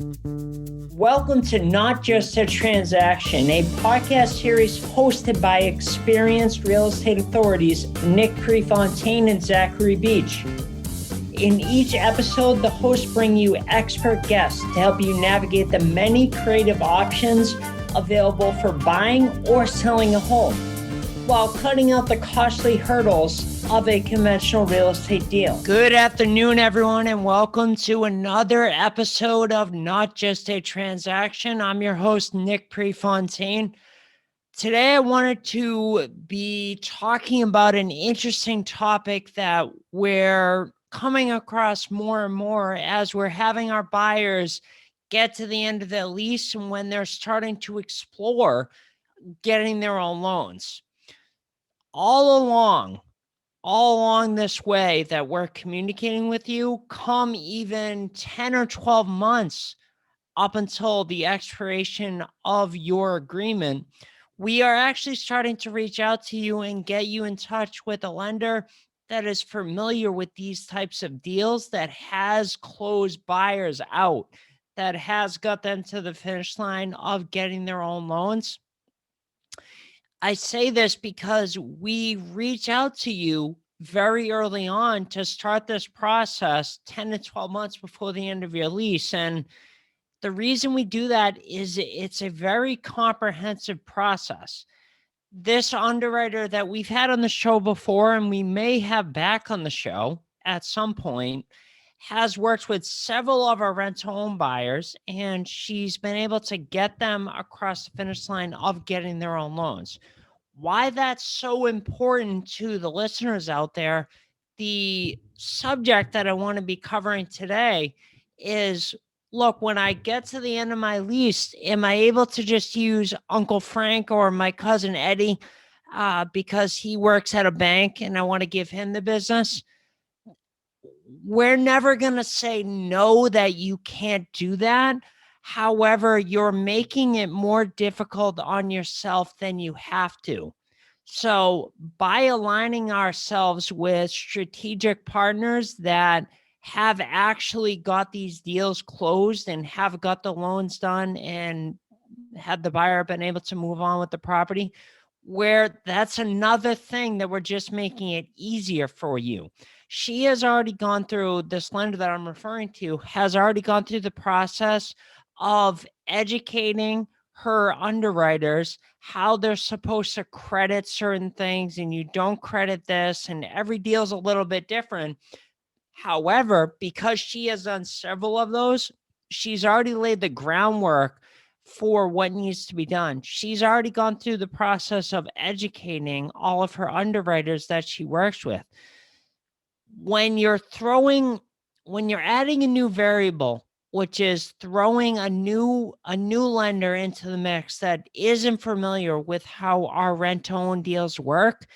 Welcome to Not Just a Transaction, a podcast series hosted by experienced real estate authorities Nick Prefontaine and Zachary Beach. In each episode, the hosts bring you expert guests to help you navigate the many creative options available for buying or selling a home, while cutting out the costly hurdles of a conventional real estate deal. Good afternoon, everyone, and welcome to another episode of Not Just a Transaction. I'm your host, Nick Prefontaine. Today, I wanted to be talking about an interesting topic that we're coming across more and more as we're having our buyers get to the end of their lease and when they're starting to explore getting their own loans. All along this way that we're communicating with you, come even 10 or 12 months up until the expiration of your agreement, we are actually starting to reach out to you and get you in touch with a lender that is familiar with these types of deals, that has closed buyers out, that has got them to the finish line of getting their own loans. I say this because we reach out to you very early on to start this process 10 to 12 months before the end of your lease. And the reason we do that is it's a very comprehensive process. This underwriter that we've had on the show before, and we may have back on the show at some point, has worked with several of our rental home buyers, and she's been able to get them across the finish line of getting their own loans. Why that's so important to the listeners out there, the subject that I want to be covering today is, look, when I get to the end of my lease, am I able to just use Uncle Frank or my cousin Eddie because he works at a bank and I want to give him the business? We're never going to say no that you can't do that. However, you're making it more difficult on yourself than you have to. So by aligning ourselves with strategic partners that have actually got these deals closed and have got the loans done and had the buyer been able to move on with the property, where that's another thing that we're just making it easier for you. She has already gone through, this lender that I'm referring to has already gone through the process of educating her underwriters how they're supposed to credit certain things, and you don't credit this, and every deal is a little bit different. However, because she has done several of those, she's already laid the groundwork for what needs to be done. She's already gone through the process of educating all of her underwriters that she works with. When you're adding a new variable, which is throwing a new lender into the mix that isn't familiar with how our rent-to-own deals work,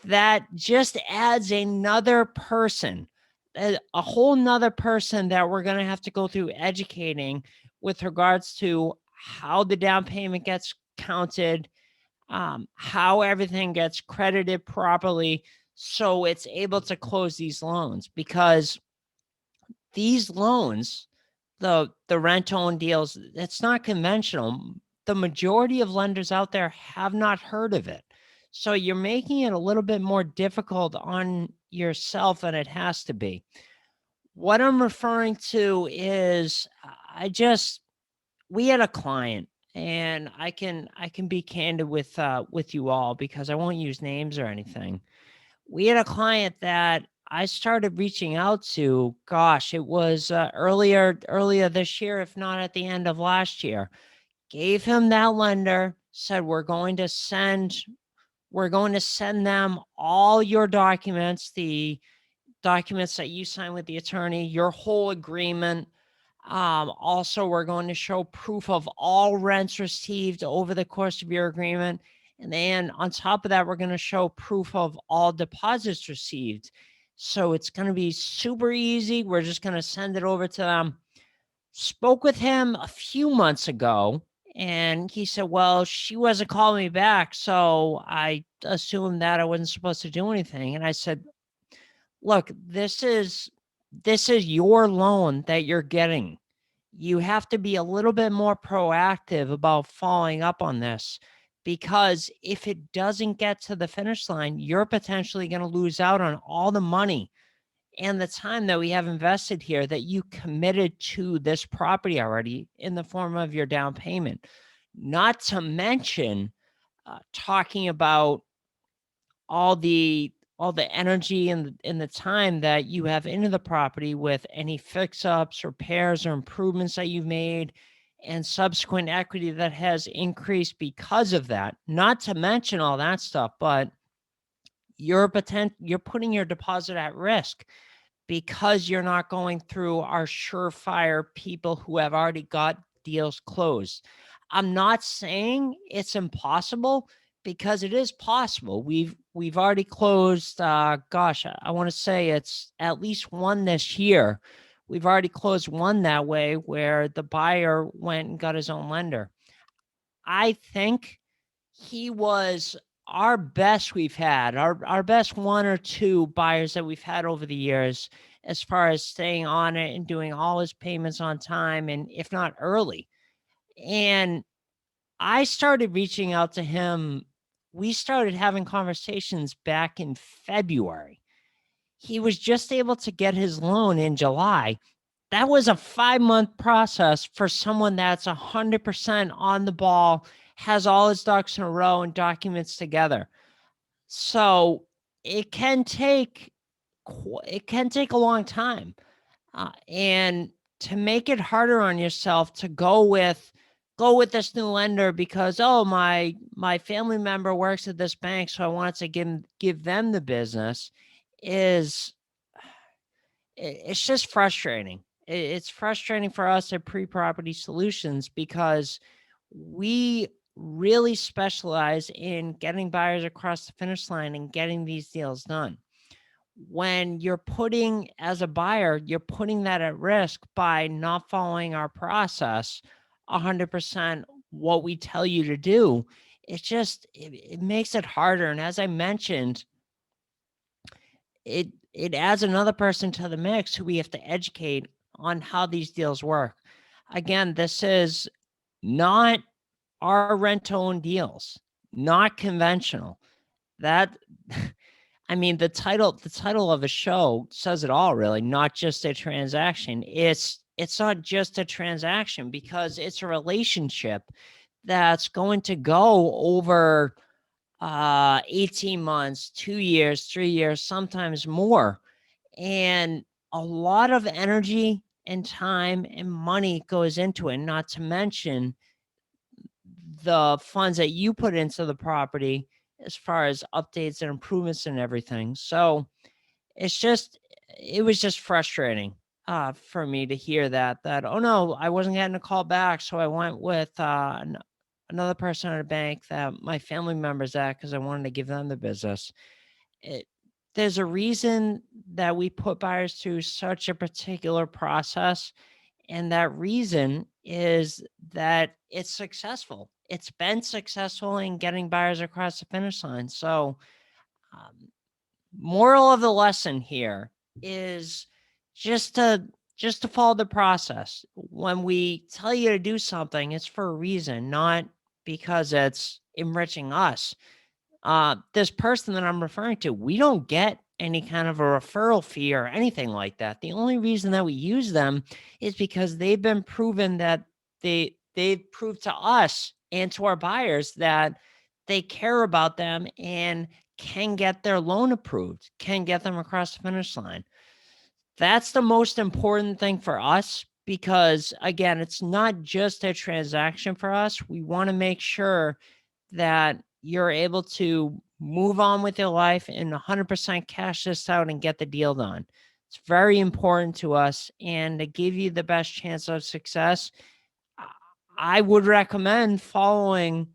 that just adds another person, a whole nother person that we're going to have to go through educating with regards to how the down payment gets counted, how everything gets credited properly, so it's able to close these loans. Because these loans, the rent-to-own deals, it's not conventional. The majority of lenders out there have not heard of it. So you're making it a little bit more difficult on yourself than it has to be. What I'm referring to is we had a client, and I can be candid with you all because I won't use names or anything. We had a client that I started reaching out to, gosh, it was earlier this year, if not at the end of last year. Gave him that lender, said we're going to send them all your documents, the documents that you sign with the attorney, your whole agreement. Also, we're going to show proof of all rents received over the course of your agreement. And then on top of that, we're going to show proof of all deposits received. So it's going to be super easy. We're just going to send it over to them. Spoke with him a few months ago, and he said, well, she wasn't calling me back, so I assumed that I wasn't supposed to do anything. And I said, look, this is your loan that you're getting. you have to be a little bit more proactive about following up on this, because if it doesn't get to the finish line, you're potentially going to lose out on all the money and the time that we have invested here that you committed to this property already in the form of your down payment. Not to mention talking about all the energy and the time that you have into the property with any fix-ups, repairs, or improvements that you've made, and subsequent equity that has increased because of that. Not to mention all that stuff, but you're putting your deposit at risk because you're not going through our surefire people who have already got deals closed. I'm not saying it's impossible, because it is possible. We've already closed, gosh, I want to say it's at least one this year. We've already closed one that way where the buyer went and got his own lender. I think he was our best we've had, our best one or two buyers that we've had over the years, as far as staying on it and doing all his payments on time, and if not early. And I started reaching out to him. We started having conversations back in February. He was just able to get his loan in July. That was a 5-month process for someone that's 100% on the ball, has all his ducks in a row and documents together. So it can take a long time. And to make it harder on yourself to go with this new lender because, oh, my family member works at this bank, so I wanted to give them the business, is it's just frustrating. It's frustrating for us at Pre-Property Solutions because we really specialize in getting buyers across the finish line and getting these deals done. When you're putting, as a buyer, you're putting that at risk by not following our process 100% what we tell you to do. It's just, it makes it harder. And as I mentioned, it adds another person to the mix who we have to educate on how these deals work. Again, this is not our rent-to-own deals, not conventional. That, I mean, the title of a show says it all, really. Not just a transaction. It's not just a transaction, because it's a relationship that's going to go over 18 months, 2 years, 3 years, sometimes more. And a lot of energy and time and money goes into it, not to mention the funds that you put into the property as far as updates and improvements and everything. So it was just frustrating for me to hear that, oh no, I wasn't getting a call back. So I went with another person at a bank that my family member's at, because I wanted to give them the business. There's a reason that we put buyers through such a particular process. And that reason is that it's successful. It's been successful in getting buyers across the finish line. So, moral of the lesson here is just to follow the process. When we tell you to do something, it's for a reason, not because it's enriching us. This person that I'm referring to, we don't get any kind of a referral fee or anything like that. The only reason that we use them is because they've been proven that they've proved to us and to our buyers that they care about them and can get their loan approved, can get them across the finish line. That's the most important thing for us, because again, it's not just a transaction for us. We want to make sure that you're able to move on with your life and 100% cash this out and get the deal done. It's very important to us. And to give you the best chance of success, I would recommend following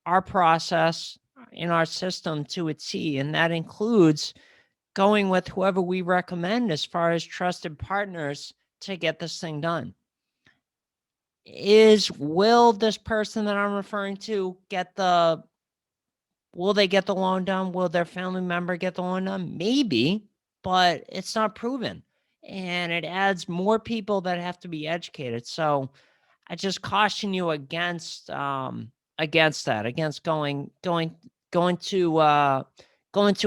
our process in our system to a T. And that includes going with whoever we recommend as far as trusted partners to get this thing done. Will this person that I'm referring to will they get the loan done? Will their family member get the loan done? Maybe, but it's not proven. and it adds more people that have to be educated. So I just caution you against that, against going to a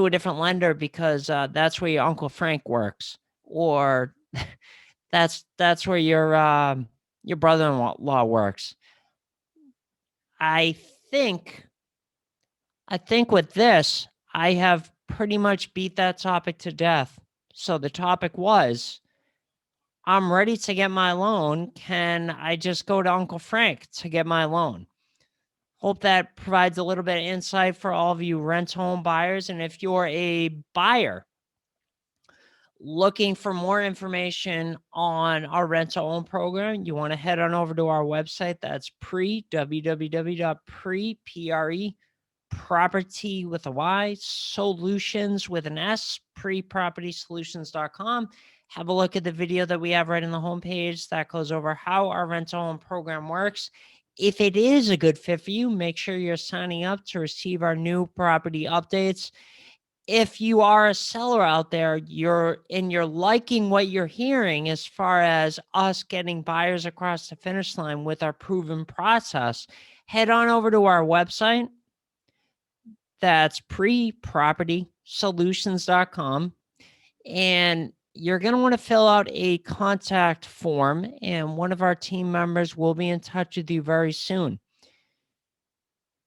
different lender, because that's where your Uncle Frank works, or that's where your brother-in-law works. I think with this, I have pretty much beat that topic to death. So the topic was, I'm ready to get my loan. Can I just go to Uncle Frank to get my loan? Hope that provides a little bit of insight for all of you rent home buyers. And if you're a buyer looking for more information on our rent to own program, you want to head on over to our website. That's property with a Y, solutions with an S, prepropertysolutions.com. Have a look at the video that we have right on the homepage that goes over how our rent to own program works. If it is a good fit for you, make sure you're signing up to receive our new property updates. If you are a seller out there, you're liking what you're hearing as far as us getting buyers across the finish line with our proven process, head on over to our website. That's prepropertysolutions.com. And you're going to want to fill out a contact form, and one of our team members will be in touch with you very soon.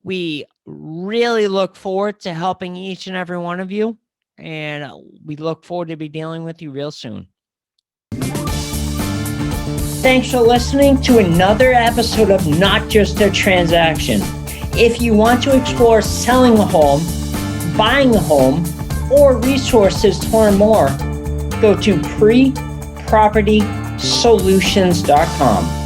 We really look forward to helping each and every one of you, and we look forward to be dealing with you real soon. Thanks for listening to another episode of Not Just a Transaction. If you want to explore selling a home, buying a home, or resources to learn more, go to prepropertysolutions.com.